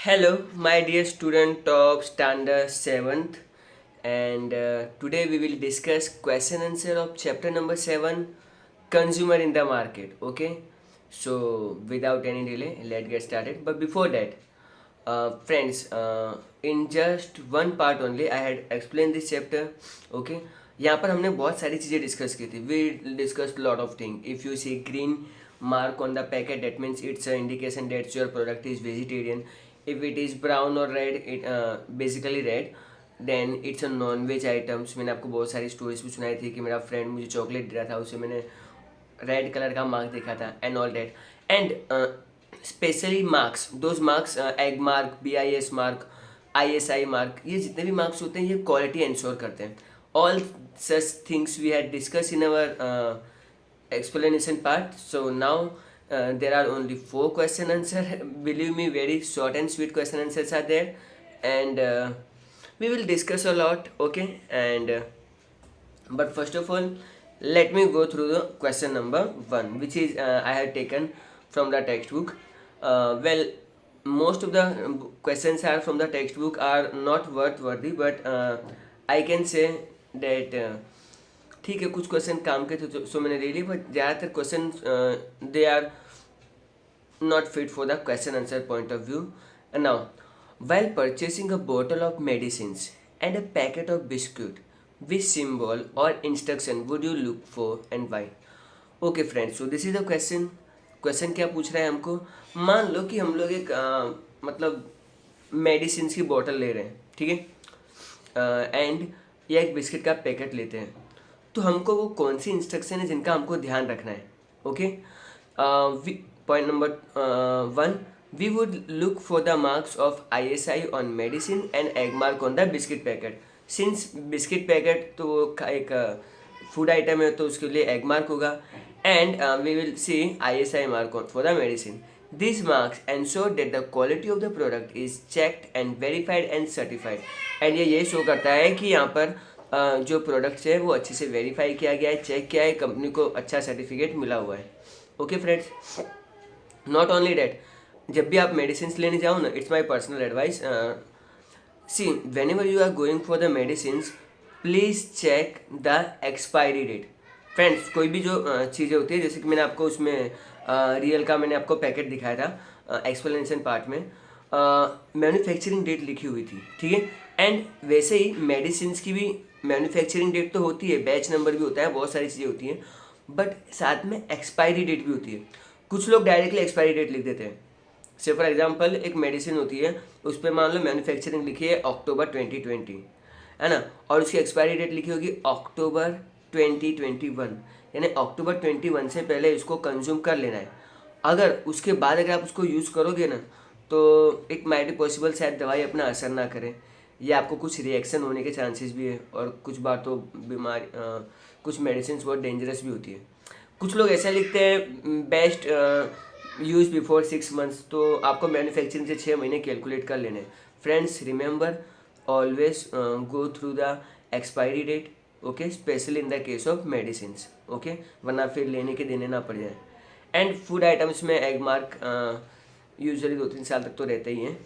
Hello, my dear student of standard 7th, and today we will discuss question answer of chapter number 7, consumer in the market. Okay, so without any delay, let's get started. But before that, friends, in just one part only, I had explained this chapter. Okay, यहाँ पर हमने बहुत सारी चीज़ें discuss की थी. We discussed lot of things. If you see green mark on the packet, that means it's an indication that your product is vegetarian. If it is brown or red, it basically red, then it's a non veg items. मैंने आपको बहुत सारी stories भी सुनाई थी कि मेरा friend मुझे चॉकलेट दे रहा था, उसे मैंने रेड कलर का मार्क देखा था and all that. And specially marks, those marks, egg mark, BIS mark, ISI mark, ये जितने भी मार्क्स होते हैं ये क्वालिटी इंश्योर करते हैं. All such things we had discuss in our explanation part. So now there are only 4 question answer. Believe me, very short and sweet question answers are there, and we will discuss a lot. Okay, and but first of all, let me go through the question number 1, which is I have taken from the textbook. Well, most of the questions are from the textbook are not worthy, but I can say that ठीक है, कुछ question काम के थे तो so मैंने ले ली, बट ज़्यादातर question they are not fit for the question answer point of view. And now, while purchasing a bottle of medicines and a packet of biscuit, which symbol or instruction would you look for and why? Okay friends, so this is the question. Question क्या पूछ रहा है हमको? मान लो कि हम लोग एक मतलब मेडिसिन की बोतल ले रहे हैं, ठीक है, एंड या एक बिस्किट का पैकेट लेते हैं, तो हमको वो कौन सी इंस्ट्रक्शन है जिनका हमको ध्यान रखना है. Okay, point number 1, we would look for the marks of ISI on medicine and Agmark on the biscuit packet. Since biscuit packet तो एक फूड आइटम है तो उसके लिए एग मार्क होगा, and we will see ISI mark for the medicine. These marks ensure that the quality of the product is checked and verified and certified. And ये show करता है कि यहाँ पर जो प्रोडक्ट्स है वो अच्छे से वेरीफाई किया गया है, चेक किया है, कंपनी को अच्छा सर्टिफिकेट मिला हुआ है. Okay friends, not only that, जब भी आप मेडिसिन लेने जाओ ना, it's my personal advice, see whenever you are going for the medicine, please check the expiry date. Friends, कोई भी जो चीज़ें होती है, जैसे कि मैंने आपको उसमें रियल का मैंने आपको पैकेट दिखाया था एक्सप्लेनेशन पार्ट में, मैन्युफैक्चरिंग डेट लिखी हुई थी, ठीक है. एंड वैसे ही मेडिसिन की भी मैन्युफैक्चरिंग डेट तो होती है, बैच नंबर भी होता है, बहुत सारी चीज़ें होती हैं, बट साथ में एक्सपायरी डेट भी होती है. कुछ लोग डायरेक्टली एक्सपायरी डेट लिख देते हैं. से फॉर एग्जांपल एक मेडिसिन होती है, उस पर मान लो मैन्युफैक्चरिंग लिखी है अक्टूबर 2020, है ना, और उसकी एक्सपायरी डेट लिखी होगी अक्टूबर 2021, यानी अक्टूबर 21 से पहले इसको कंज्यूम कर लेना है. अगर उसके बाद अगर आप उसको यूज़ करोगे ना, तो इट माइट बी पॉसिबल शायद दवाई अपना असर ना करे, या आपको कुछ रिएक्शन होने के चांसेस भी है, और कुछ बार तो बीमारी कुछ मेडिसिन बहुत डेंजरस भी होती है. कुछ लोग ऐसा लिखते हैं बेस्ट यूज बिफोर 6 मंथ्स, तो आपको मैन्युफैक्चरिंग से 6 महीने कैलकुलेट कर लेने. Friends remember, always go through the expiry date. Okay, specially in the case of medicine. Okay, वरना फिर लेने के देने ना पड़ जाए. एंड फूड आइटम्स में एग मार्क यूजुअली 2-3 साल तक तो रहते ही हैं.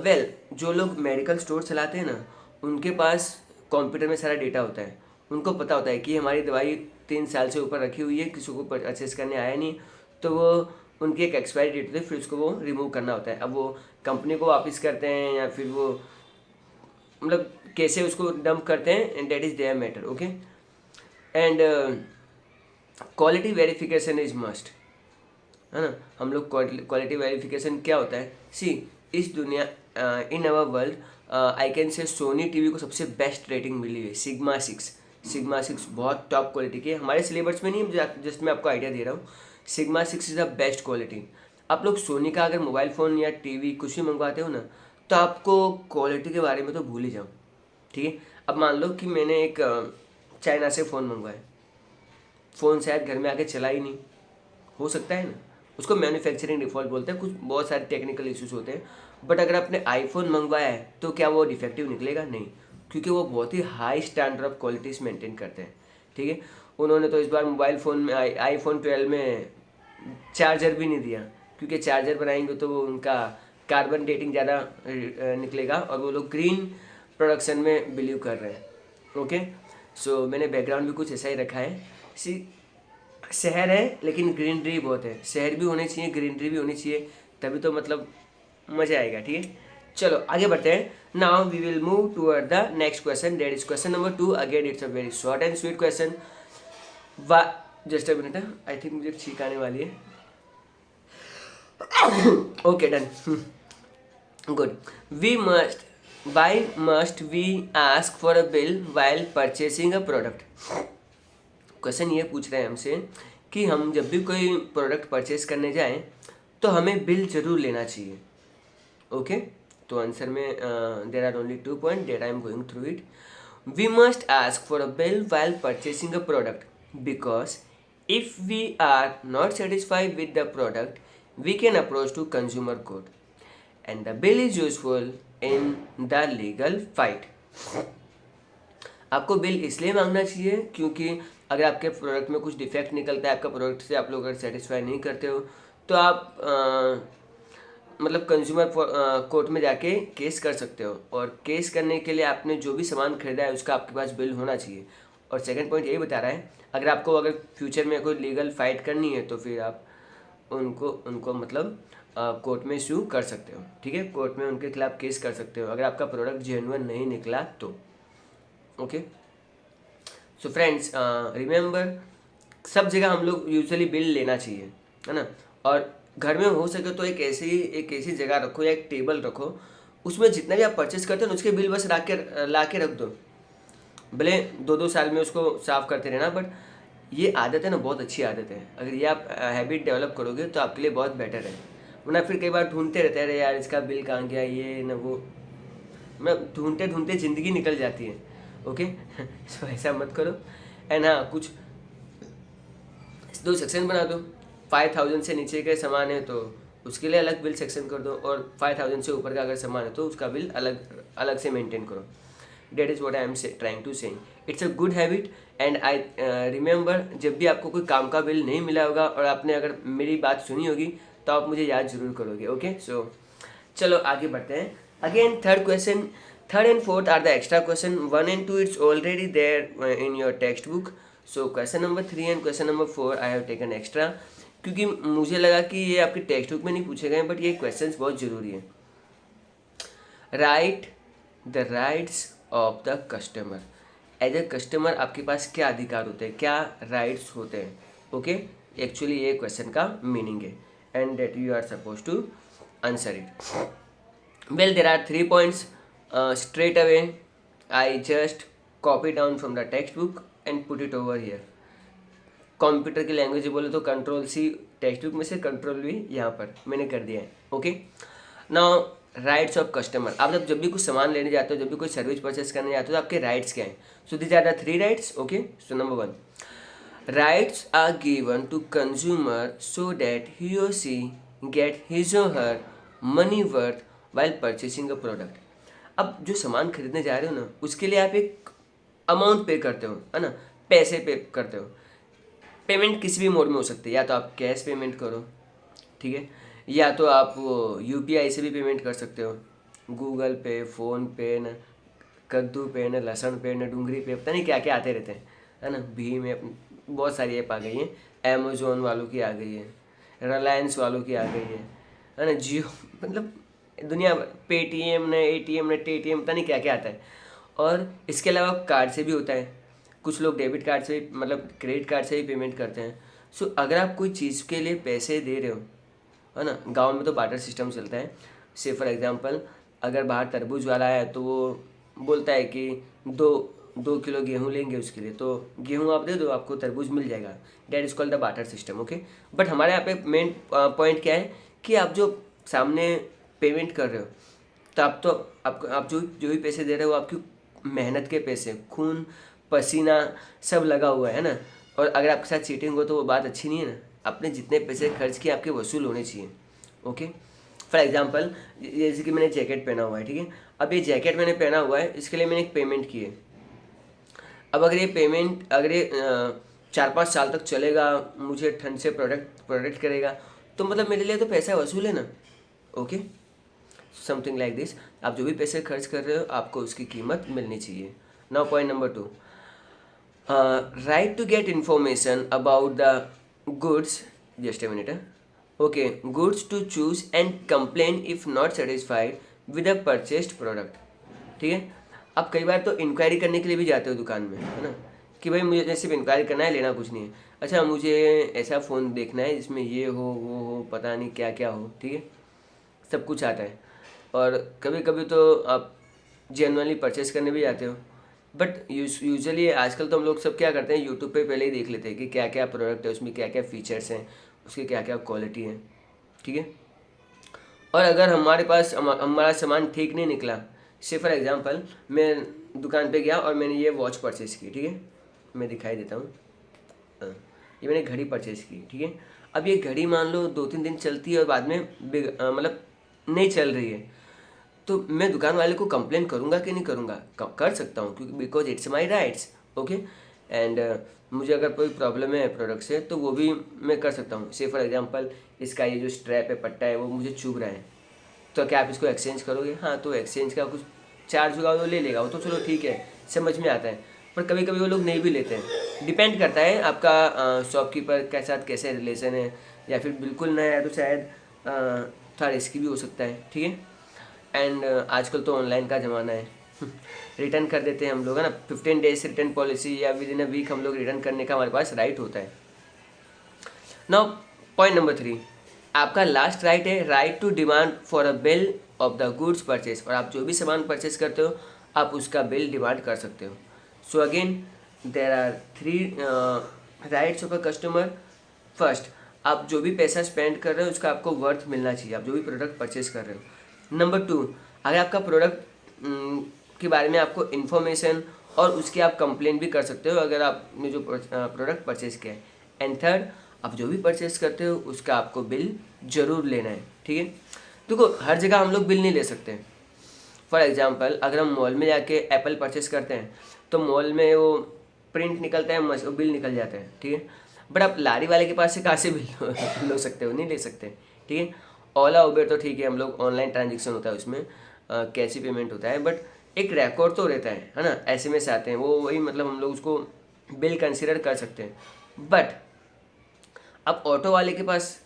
वेल, जो लोग मेडिकल स्टोर चलाते हैं ना, उनके पास कंप्यूटर में सारा डेटा होता है. उनको पता होता है कि हमारी दवाई 3 साल से ऊपर रखी हुई है, किसी को परचेस करने आया नहीं, तो वो उनकी एक एक्सपायरी डेट होती है, फिर उसको वो रिमूव करना होता है. अब वो कंपनी को वापस करते हैं या फिर वो मतलब कैसे उसको डंप करते हैं, and that is their matter. Okay, and quality verification is must, है ना. हम लोग क्वालिटी वेरिफिकेशन क्या होता है, सी इस दुनिया इन अवर world I can say Sony TV को सबसे बेस्ट रेटिंग मिली है, सिग्मा 6 बहुत टॉप क्वालिटी की है. हमारे सिलेबस में नहीं, जस्ट मैं आपको आइडिया दे रहा हूँ. Sigma 6 is the best quality. आप लोग सोनी का अगर मोबाइल फ़ोन या टीवी कुछ भी मंगवाते हो ना, तो आपको क्वालिटी के बारे में तो भूल ही जाओ, ठीक है. अब मान लो कि मैंने एक चाइना से फ़ोन मंगवाया, फ़ोन शायद घर में आके चला ही नहीं, हो सकता है ना, उसको मैन्युफैक्चरिंग डिफ़ॉल्ट बोलते हैं, कुछ बहुत सारे टेक्निकल इश्यूज होते हैं. बट अगर आपने आईफोन मंगवाया है तो क्या वो डिफेक्टिव निकलेगा? नहीं, क्योंकि वो बहुत ही high standard of qualities maintain करते हैं, ठीक है. उन्होंने तो इस बार मोबाइल फ़ोन में आईफोन 12 में चार्जर भी नहीं दिया, क्योंकि चार्जर बनाएंगे तो वो उनका कार्बन डेटिंग ज़्यादा निकलेगा और वो लोग ग्रीन प्रोडक्शन में बिलीव कर रहे हैं। ओके, सो मैंने बैकग्राउंड भी कुछ ऐसा ही रखा है। सी शहर है लेकिन ग्रीनरी बहुत है, शहर भी होने चाहिए, ग्रीनरी भी होनी चाहिए, तभी तो मतलब मज़ा आएगा। ठीक है, चलो आगे बढ़ते हैं। Now we will move toward the next question, that is question number 2। Again it's a very short and sweet question. वा just a minute, I think मुझे छींक आने वाली है। Okay done, good. We must why must we ask for a bill while purchasing a product. Question ये पूछ रहे हैं हमसे कि हम जब भी कोई प्रोडक्ट परचेस करने जाएं तो हमें बिल जरूर लेना चाहिए। ओके, तो आंसर में there are only 2 point that I am going through it. We must ask for a bill while purchasing a product because if we are not satisfied with the product we can approach to consumer court and the bill is useful in the legal fight. आपको bill इसलिए मांगना चाहिए क्योंकि अगर आपके product में कुछ defect निकलता है, आपका प्रोडक्ट से आप लोग अगर सेटिस्फाई नहीं करते हो तो आप मतलब कंज्यूमर कोर्ट में जाके केस कर सकते हो। और केस करने के लिए आपने जो भी सामान खरीदा है उसका आपके पास बिल होना चाहिए। और सेकंड पॉइंट यही बता रहा है, अगर फ्यूचर में कोई लीगल फाइट करनी है तो फिर आप उनको उनको मतलब कोर्ट में सू कर सकते हो। ठीक है, कोर्ट में उनके खिलाफ केस कर सकते हो अगर आपका प्रोडक्ट जेन्युइन नहीं निकला तो। ओके, सो फ्रेंड्स रिमेंबर, सब जगह हम लोग यूजुअली बिल लेना चाहिए, है ना। और घर में हो सके तो एक ऐसी जगह रखो या एक टेबल रखो, उसमें जितना भी आप परचेस करते हो ना उसके बिल बस ला के रख दो। भले 2-2 साल में उसको साफ करते रहना, बट ये आदत है ना, बहुत अच्छी आदत है। अगर ये आप हैबिट डेवलप करोगे तो आपके लिए बहुत बेटर है। वरना फिर कई बार ढूंढते रहते हैं, अरे यार इसका बिल कहाँ गया, ये ना वो, मतलब ढूंढते ढूंढते ज़िंदगी निकल जाती है। ओके, सो ऐसा मत करो। एंड हाँ, कुछ 2 सेक्शन बना दो। 5000 से नीचे के सामान है तो उसके लिए अलग बिल सेक्शन कर दो, और 5000 से ऊपर का अगर सामान है तो उसका बिल अलग अलग से मेंटेन करो। That is what I am trying to saying. It's a good habit and I remember, जब भी आपको कोई काम का बिल नहीं मिला होगा और आपने अगर मेरी बात सुनी होगी तो आप मुझे याद जरूर करोगे। ओके, सो चलो आगे बढ़ते हैं। Again third question, third and fourth are the extra question, 1 and 2 it's already there in your text book. So question number 3 and question number 4 I have taken extra, क्योंकि मुझे लगा कि ये आपके टेक्स्ट बुक में नहीं पूछे गए, बट ये क्वेश्चंस बहुत ज़रूरी है। Write the rights of the customer. As a customer आपके पास क्या अधिकार होते हैं, क्या राइट्स होते हैं। ओके, एक्चुअली ये क्वेश्चन का मीनिंग है and that you are suppose to answer it. Well, there are 3 points. Straight away, I just copy down from the textbook and put it over here. Computer की language बोले तो control C, text book में से control भी यहाँ पर मैंने कर दिया है। Okay, now rights of customer. आप जब भी कुछ सामान लेने जाते हो, जब भी कोई सर्विस परचेस करने जाते हो तो आपके राइट्स क्या हैं। So these are the 3 rights. Okay, so number 1, rights are given to consumer so that he or she get his or her money worth while purchasing a product. अब जो सामान खरीदने जा रहे हो ना उसके लिए आप एक अमाउंट पे करते हो, है ना, पैसे पे करते हो। पेमेंट किसी भी मोड में हो सकती है, या तो आप कैश पेमेंट करो, ठीक है, या तो आप वो यूपीआई से भी पेमेंट कर सकते हो, गूगल पे, फ़ोन पे, न कद्दू पे, न लहसुन पे, न डूंगरी पे, पता नहीं क्या क्या आते रहते हैं, है ना। भीम ऐप, बहुत सारी ऐप आ गई हैं, अमेजोन वालों की आ गई है, रिलायंस वालों की आ गई है ना, जियो, मतलब दुनिया भर, पेटीएम ने, एटीएम ने, टेटीएम, पता नहीं क्या क्या आता है। और इसके अलावा कार्ड से भी होता है, कुछ लोग डेबिट कार्ड से मतलब क्रेडिट कार्ड से भी पेमेंट करते हैं। सो अगर आप कोई चीज़ के लिए पैसे दे रहे हो, है ना, गांव में तो बार्टर सिस्टम चलता है। से फॉर एग्जांपल, अगर बाहर तरबूज वाला है तो वो बोलता है कि 2 किलो गेहूँ लेंगे, उसके लिए तो गेहूँ आप दे दो, आपको तरबूज मिल जाएगा। That is called the barter system. Okay, but हमारे यहाँ पे मेन पॉइंट क्या है कि आप जो सामने पेमेंट कर रहे हो तो आप जो जो भी पैसे दे रहे हो आपकी मेहनत के पैसे, खून पसीना सब लगा हुआ है ना। और अगर आपके साथ चीटिंग हो तो वो बात अच्छी नहीं है ना। आपने जितने पैसे खर्च किए आपके वसूल होने चाहिए। ओके, फॉर एग्जांपल, जैसे कि मैंने जैकेट पहना हुआ है, ठीक है, अब ये जैकेट मैंने पहना हुआ है, इसके लिए मैंने एक पेमेंट की है। अब अगर ये पेमेंट, अगर ये 4-5 साल तक चलेगा, मुझे ठंड से प्रोटेक्ट करेगा, तो मतलब मेरे लिए तो पैसा वसूल है ना। Okay, something like this. आप जो भी पैसे खर्च कर रहे हो आपको उसकी कीमत मिलनी चाहिए। Now point number 2, right to get information about the goods, just a minute, okay, goods to choose and complain if not satisfied with the purchased product। ठीक है, आप कई बार तो इंक्वायरी करने के लिए भी जाते हो दुकान में, है ना, कि भाई मुझे सिर्फ इंक्वायरी करना है, लेना कुछ नहीं है। अच्छा, मुझे ऐसा फ़ोन देखना है जिसमें ये हो वो हो, पता नहीं क्या क्या हो, ठीक है, सब कुछ आता है। और कभी कभी तो आप जेनुअनली परचेस करने भी जाते हो, बट यूजुअली आजकल तो हम लोग सब क्या करते हैं, यूट्यूब पे पहले ही देख लेते हैं कि क्या क्या प्रोडक्ट है, उसमें क्या क्या फीचर्स हैं, उसकी क्या क्या क्वालिटी है, ठीक है। और अगर हमारे पास हमारा सामान ठीक नहीं निकला, से फॉर एग्जांपल मैं दुकान पे गया और मैंने ये वॉच परचेज़ की, ठीक है, मैं दिखाई देता हूँ, ये मैंने घड़ी परचेज़ की, ठीक है। अब ये घड़ी मान लो 2-3 दिन चलती है और बाद में मतलब नहीं चल रही है, तो मैं दुकान वाले को कंप्लेन करूँगा कि नहीं करूँगा? कर सकता हूँ, क्योंकि because it's my rights, okay. And मुझे अगर कोई प्रॉब्लम है प्रोडक्ट से तो वो भी मैं कर सकता हूँ। से फॉर एग्जांपल इसका ये जो स्ट्रैप है, पट्टा है, वो मुझे चुभ रहा है, तो क्या आप इसको एक्सचेंज करोगे? हाँ, तो एक्सचेंज का कुछ चार्ज होगा, वो ले लेगा, वो तो चलो ठीक है, समझ में आता है। पर कभी कभी वो लोग नहीं भी लेते हैं, डिपेंड करता है आपका शॉपकीपर के साथ कैसे रिलेशन है, या फिर बिल्कुल नया है तो शायद थोड़ा रिस्की भी हो सकता है, ठीक है। एंड आजकल तो ऑनलाइन का ज़माना है, रिटर्न कर देते हैं हम लोग, है ना, 15 डेज रिटर्न पॉलिसी या विद इन अ वीक हम लोग रिटर्न करने का हमारे पास राइट होता है। नाउ पॉइंट नंबर 3, आपका लास्ट राइट है right to demand for a bill of the goods purchase. और आप जो भी सामान परचेज करते हो आप उसका बिल डिमांड कर सकते हो। So again there are 3 rights of a customer. First, आप जो भी पैसा स्पेंड कर रहे हो उसका आपको वर्थ मिलना चाहिए, आप जो भी प्रोडक्ट परचेज कर रहे हो। नंबर 2, अगर आपका प्रोडक्ट के बारे में आपको इन्फॉर्मेशन और उसकी आप कंप्लेन भी कर सकते हो अगर आपने जो प्रोडक्ट परचेज किया है। एंड थर्ड, आप जो भी परचेज करते हो उसका आपको बिल ज़रूर लेना है, ठीक है। देखो, हर जगह हम लोग बिल नहीं ले सकते। फॉर एग्जांपल अगर हम मॉल में जाके एप्पल परचेस करते हैं तो मॉल में वो प्रिंट निकलता है, वो बिल निकल जाता है, ठीक है। बट आप लारी वाले के पास से कहाँ से बिल लो सकते हो? नहीं ले सकते, ठीक है। ओला उबेर तो ठीक है, हम लोग ऑनलाइन ट्रांजेक्शन होता है उसमें, कैश ही पेमेंट होता है, बट एक रिकॉर्ड तो रहता है ना, एसएमएस आते हैं, वो वही मतलब हम लोग उसको बिल कंसिडर कर सकते हैं। बट अब ऑटो वाले के पास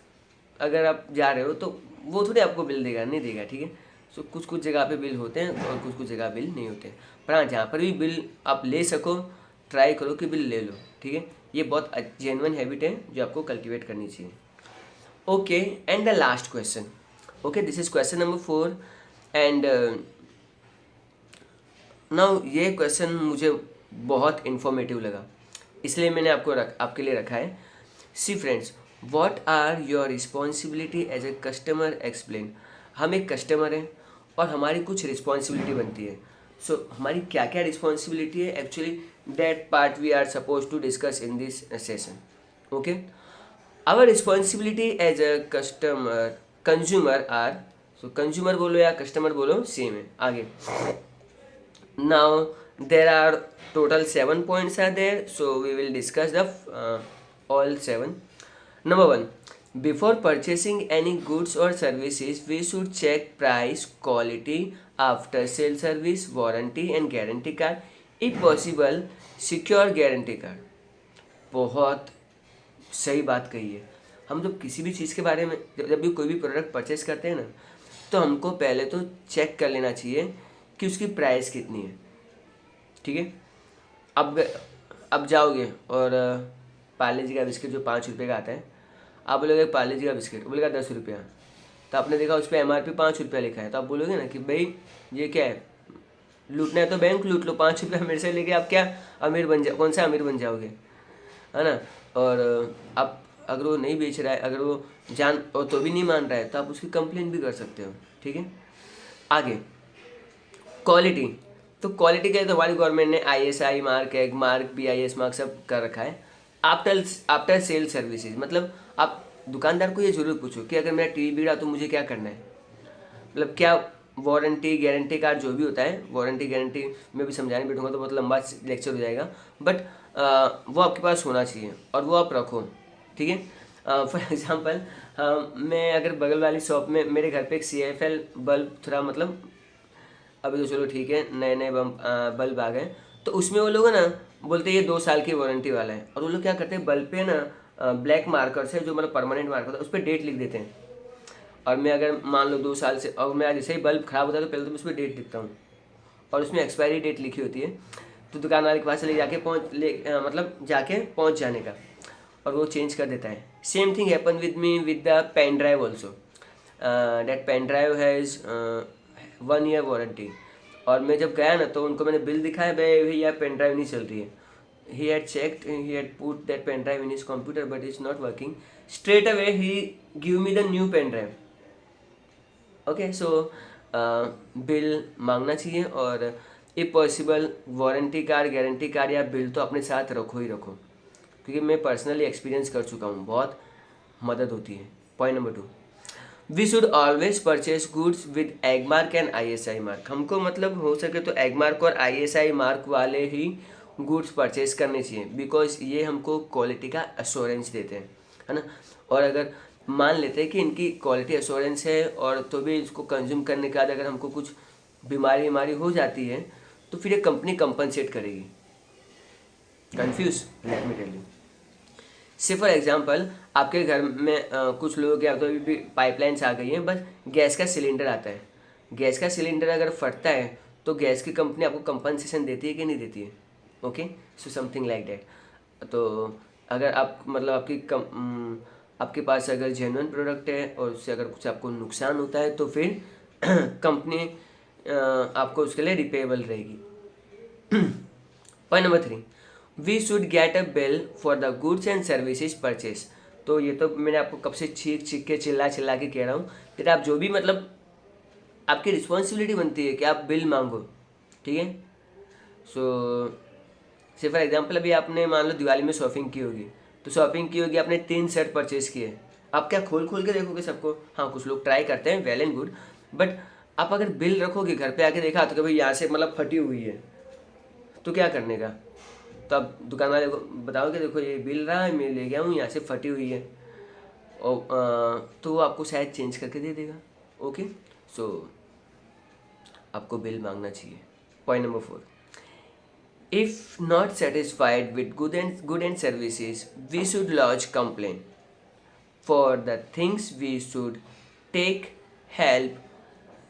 अगर आप जा रहे हो तो वो थोड़ी आपको बिल देगा, नहीं देगा, ठीक है। सो कुछ कुछ जगह पे बिल होते हैं और कुछ कुछ जगह बिल नहीं होते हैं। पर हाँ, जहाँ पर भी बिल आप ले सको ट्राई करो कि बिल ले लो, ठीक है। ये बहुत जेन्युइन हैबिट है जो आपको कल्टीवेट करनी चाहिए। Okay, and the last question, okay, this is question number 4 and now ये क्वेश्चन मुझे बहुत इन्फॉर्मेटिव लगा, इसलिए मैंने आपके लिए रखा है। See friends, what are your responsibility as a customer? Explain. हम एक कस्टमर हैं और हमारी कुछ रिस्पॉन्सिबिलिटी बनती है। सो हमारी क्या क्या रिस्पॉन्सिबिलिटी है, actually that part we are suppose to discuss in this session, okay. Our responsibility as a customer consumer are, so consumer बोलो या कस्टमर बोलो सेम है। आगे, now there are total 7 points are there, so we will discuss the all 7. Number 1, before purchasing any goods or services we should check price, quality, after sale service, warranty and guarantee card, if possible secure guarantee card। बहुत सही बात कही है। हम जब किसी भी चीज़ के बारे में, जब भी कोई भी प्रोडक्ट परचेस करते हैं ना, तो हमको पहले तो चेक कर लेना चाहिए कि उसकी प्राइस कितनी है, ठीक है। अब जाओगे और पार्ले जी का बिस्किट जो 5 रुपये का आता है, आप बोलोगे पार्ले जी का बिस्किट, बोलेगा 10 रुपया, तो आपने देखा उस पर MRP 5 रुपया लिखा है, तो आप बोलोगे ना कि भाई ये क्या है, लूटना है तो बैंक लूट लो, 5 रुपया मेरे से लेके आप क्या अमीर बन कौन सा अमीर बन जाओगे, है ना। और आप अगर वो नहीं बेच रहा है, अगर वो जान और तो भी नहीं मान रहा है, तो आप उसकी कंप्लेन भी कर सकते हो, ठीक है। आगे, क्वालिटी, तो क्वालिटी के लिए तो हमारी गवर्नमेंट ने ISI mark, egg mark, BIS mark सब कर रखा है। आफ्टर सेल सर्विसेज, मतलब आप दुकानदार को ये जरूर पूछो कि अगर मेरा टीवी बिगड़ा तो मुझे क्या करना है, मतलब क्या वारंटी गारंटी कार्ड जो भी होता है, वारंटी गारंटी में भी समझाने बैठूंगा तो बहुत लंबा लेक्चर हो जाएगा, बट वो आपके पास होना चाहिए और वो आप रखो, ठीक है। फॉर एग्जांपल हाँ, मैं अगर बगल वाली शॉप में, मेरे घर पे एक CFL बल्ब थोड़ा मतलब, अभी तो चलो ठीक है, नए नए बल्ब आ गए, तो उसमें वो लोग है ना बोलते हैं ये 2 साल की वारंटी वाला है, और वो लोग क्या करते हैं बल्ब पे ना ब्लैक मार्कर से, जो मतलब परमानेंट मार्कर होता है, उस पर डेट लिख देते हैं। और मैं अगर मान लो 2 साल से, और मैं जैसे ही बल्ब खराब होता है तो पहले तो मैं उस पर डेट लिखता हूँ, और उसमें एक्सपायरी डेट लिखी होती है, तो दुकान वाले के पास ले जाके मतलब जाके पहुँच जाने का, और वो चेंज कर देता है। Same thing happen with me with the pen drive also, that pen drive has 1 year warranty. और मैं जब गया ना तो उनको मैंने बिल दिखाया, भाई भैया पेन ड्राइव नहीं चल रही है। he had checked, he had put that pen drive in his computer but it's not working. Straight away he give me the new pen drive. Okay, so bill मांगना चाहिए, और if possible warranty card, guarantee card या bill तो अपने साथ रखो ही रखो, क्योंकि मैं पर्सनली एक्सपीरियंस कर चुका हूँ, बहुत मदद होती है। Point number 2, we should always purchase goods with Agmark and ISI mark. हमको मतलब हो सके तो एग मार्क और ISI मार्क वाले ही गुड्स परचेज करने चाहिए, बिकॉज ये हमको क्वालिटी का अश्योरेंस देते हैं, है ना। और अगर मान लेते हैं कि इनकी क्वालिटी अश्योरेंस है, और तो भी इसको कंज्यूम करने के बाद अगर हमको कुछ बीमारी हो जाती है, तो फिर ये कंपनी कंपनसेट करेगी। Confuse, let me tell you. Say for example आपके घर में कुछ लोग या तो भी पाइपलाइंस आ गई हैं, बस गैस का सिलेंडर आता है, गैस का सिलेंडर अगर फटता है तो गैस की कंपनी आपको कंपनसेशन देती है कि नहीं देती है? Okay, so something like that. तो अगर आप मतलब आपके पास अगर जेन्युइन प्रोडक्ट है और उससे अगर कुछ आपको नुकसान होता है तो फिर कंपनी आपको उसके लिए रिपेएबल रहेगी। Point number 3, we should get a bill for the goods and services purchase. तो ये तो मैंने आपको कब से चीख के चिल्ला के कह रहा हूँ, फिर आप जो भी मतलब आपकी रिस्पॉन्सिबिलिटी बनती है कि आप बिल मांगो, ठीक है। सो से फॉर एग्जाम्पल अभी आपने मान लो दिवाली में शॉपिंग की होगी, तो शॉपिंग की होगी, आपने 3 सेट परचेज किए, आप क्या खोल खोल के देखोगे सबको? हाँ, कुछ लोग ट्राई करते हैं, वेल एंड गुड, बट आप अगर बिल रखोगे घर पे आके देखा तो कि भाई यहाँ से मतलब फटी हुई है, तो क्या करने का? तो आप दुकान वाले को बताओगे देखो ये बिल रहा है, मैं ले गया हूँ, यहाँ से फटी हुई है, और तो वो आपको शायद चेंज करके दे देगा। ओके, सो आपको बिल मांगना चाहिए। Point number 4, if not satisfied with good and services, we should lodge complaint. For the things we should take help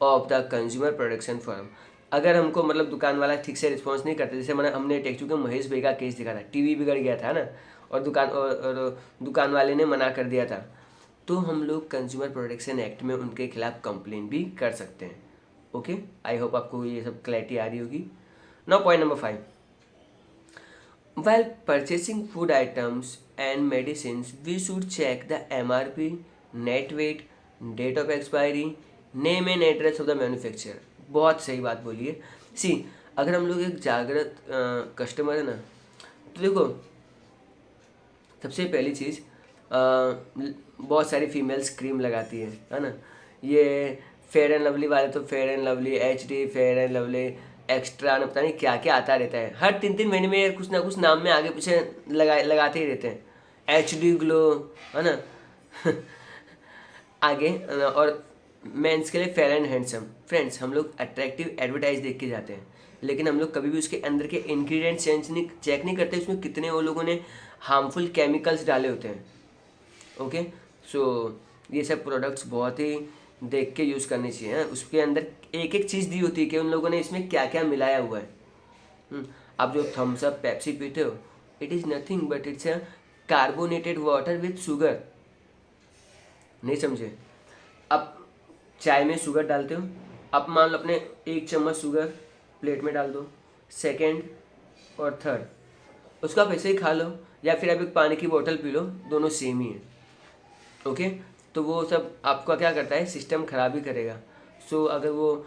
of the consumer protection firm. अगर हमको मतलब दुकान वाला ठीक से रिस्पॉन्स नहीं करते, जैसे मैंने हमने टेक चुके महेश भाई का केस दिखा था, टीवी बिगड़ गया था ना, और दुकान वाले ने मना कर दिया था, तो हम लोग कंज्यूमर प्रोटेक्शन एक्ट में उनके खिलाफ कंप्लेन भी कर सकते हैं। ओके, आई होप आपको ये सब क्लैरिटी आ रही होगी। Now point number 5, while purchasing food items and medicines, we should check the MRP, net weight, date of expiry, name and address of the manufacturer. बहुत सही बात बोली है। सी, अगर हम लोग एक जागृत कस्टमर है ना, तो देखो सबसे पहली चीज़, बहुत सारी फीमेल्स क्रीम लगाती है ना। ये फेयर एंड लवली वाले तो fair and lovely, HD, fair and lovely extra, ना पता नहीं क्या क्या आता रहता है, हर 3-3 महीने में कुछ ना कुछ नाम में आगे पीछे लगाते ही रहते हैं। HD ग्लो, है ना आगे और मेंस के लिए फेयर एंड हैंडसम। फ्रेंड्स, हम लोग अट्रैक्टिव एडवर्टाइज देख के जाते हैं, लेकिन हम लोग कभी भी उसके अंदर के इंग्रेडिएंट्स चेक नहीं करते, उसमें कितने वो लोगों ने हार्मफुल केमिकल्स डाले होते हैं। ओके, सो ये सब प्रोडक्ट्स बहुत ही देख के यूज़ करनी चाहिए। उसके अंदर एक एक चीज़ दी होती है कि उन लोगों ने इसमें क्या क्या मिलाया हुआ है। आप जो थम्स अप, पेप्सी पीते हो, it is nothing but it's a carbonated water with sugar. नहीं समझे? आप चाय में शुगर डालते हो, आप मान लो अपने 1 चम्मच शुगर प्लेट में डाल दो, सेकेंड और थर्ड उसको आप ऐसे ही खा लो, या फिर आप एक पानी की बोतल पी लो, दोनों सेम ही है। ओके, तो वो सब आपका क्या करता है, सिस्टम खराब ही करेगा। सो अगर वो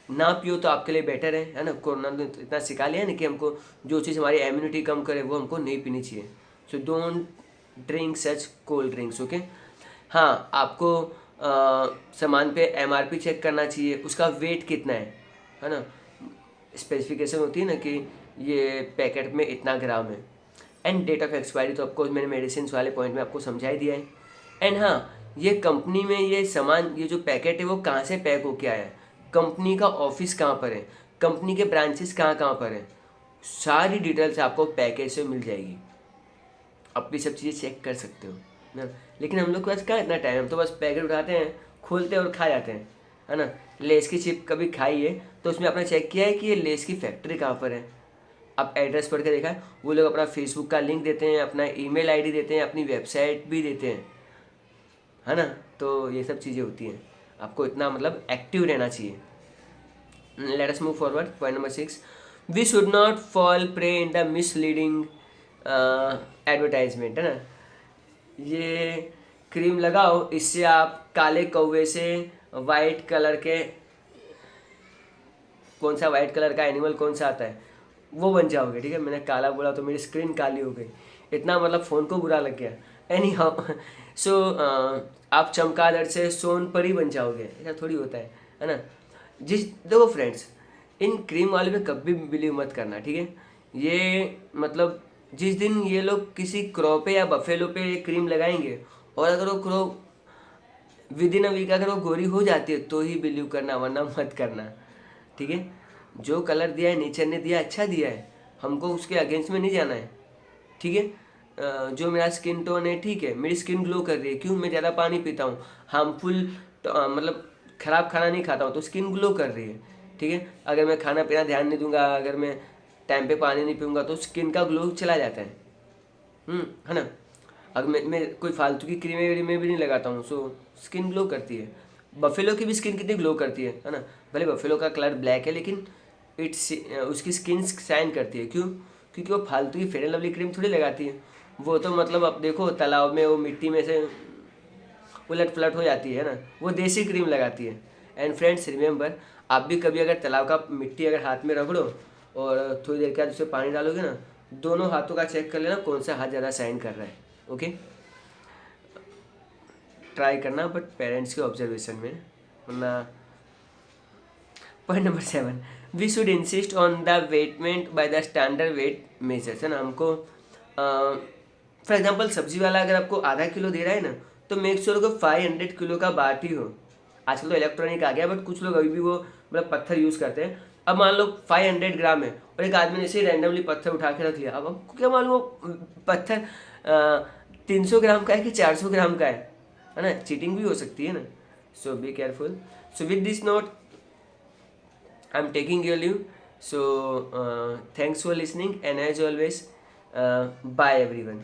ना पियो तो आपके लिए बेटर है ना। कोरोना ने इतना सिखा लिया ना कि हमको जो चीज़ हमारी इम्यूनिटी कम करे वो हमको नहीं पीनी चाहिए। So don't drink such cold drinks. Okay, हाँ, आपको सामान पे MRP चेक करना चाहिए, उसका वेट कितना है ना। स्पेसिफिकेशन होती है ना कि ये पैकेट में इतना ग्राम है। एंड डेट ऑफ एक्सपायरी तो आपको मैंने मेडिसिन वाले पॉइंट में आपको समझा ही दिया है। एंड हाँ, ये कंपनी में ये सामान, ये जो पैकेट है वो कहाँ से पैक होके आया है, कंपनी का ऑफिस कहाँ पर है, कंपनी के ब्रांचेस कहाँ कहाँ पर हैं, सारी डिटेल्स आपको पैकेज से मिल जाएगी। आप भी सब चीज़ें चेक कर सकते हो ना। लेकिन हम लोग के पास कहाँ इतना टाइम, हम तो बस पैकेट उठाते हैं, खोलते हैं और खा जाते हैं, है ना। लेस की चिप कभी खाई है तो उसमें आपने चेक किया है कि ये लेस की फैक्ट्री कहाँ पर है, आप एड्रेस पढ़ के देखा है। वो लोग अपना फेसबुक का लिंक देते हैं, अपना ईमेल आईडी देते हैं, अपनी वेबसाइट भी देते हैं, है ना। तो ये सब चीज़ें होती हैं, आपको इतना मतलब एक्टिव रहना चाहिए। Let us move forward. Point number 6. We should not fall prey in the misleading advertisement, है ना। ये क्रीम लगाओ, इससे आप काले कौवे से वाइट कलर के, कौन सा वाइट कलर का एनिमल कौन सा आता है वो बन जाओगे, ठीक है। मैंने काला बोला तो मेरी स्क्रीन काली हो गई, इतना मतलब फ़ोन को बुरा लग गया। एनी हाउ, सो आप चमगादड़ से सोनपरी बन जाओगे, ऐसा थोड़ी होता है ना। देखो फ्रेंड्स, इन क्रीम वाले पे कभी भी बिलीव मत करना, ठीक है। ये मतलब जिस दिन ये लोग किसी क्रो पे या बफेलो पे ये क्रीम लगाएंगे, और अगर वो crow within a week अगर वो गोरी हो जाती है तो ही बिलीव करना, वरना मत करना, ठीक है। जो कलर दिया है नेचर ने दिया, अच्छा दिया है, हमको उसके अगेंस्ट में नहीं जाना है, ठीक है। जो मेरा स्किन टोन है, ठीक है, मेरी स्किन ग्लो कर रही है, क्यों, मैं ज़्यादा पानी पीता हूँ, हार्मफुल मतलब ख़राब खाना नहीं खाता हूँ तो स्किन ग्लो कर रही है, ठीक है। अगर मैं खाना पीना ध्यान नहीं दूंगा, अगर मैं टाइम पे पानी नहीं पीऊँगा तो स्किन का ग्लो चला जाता है, है ना। अगर मैं कोई फालतू की क्रीमें व्रीमें भी नहीं लगाता हूँ, सो स्किन ग्लो करती है। बफेलो की भी स्किन कितनी ग्लो करती है ना। भले बफेलो का कलर ब्लैक है लेकिन इट्स उसकी स्किन शाइन करती है, क्यों, क्योंकि वो फालतू की फेयर एंड लवली क्रीम थोड़ी लगाती है। वो तो मतलब अब देखो तालाब में वो मिट्टी में से उलट पलट हो जाती है ना, वो देसी क्रीम लगाती है। एंड फ्रेंड्स रिमेंबर, आप भी कभी अगर तालाब का मिट्टी अगर हाथ में रगड़ो और थोड़ी देर के बाद उसमें पानी डालोगे ना, दोनों हाथों का चेक कर लेना कौन सा हाथ ज़्यादा शाइन कर रहा है, ओके। ट्राई करना बट पेरेंट्स के ऑब्जर्वेशन में, वरना। Point number 7, we should insist on the weighment by the standard weight measures, है ना। हमको फॉर एग्जांपल सब्जी वाला अगर आपको आधा किलो दे रहा है ना, तो मेक श्योर को 500 किलो का बाट ही हो। आजकल तो इलेक्ट्रॉनिक आ गया, बट कुछ लोग अभी भी वो मतलब पत्थर यूज़ करते हैं। अब मान लो 500 ग्राम है और एक आदमी ने ऐसे रैंडमली पत्थर उठा के रख लिया, अब हमको क्या मालूम वो पत्थर 300 ग्राम का है कि 400 ग्राम का है ना। चीटिंग भी हो सकती है ना, so be careful. So with this note I'm taking your leave. So thanks for listening, and as always, bye everyone.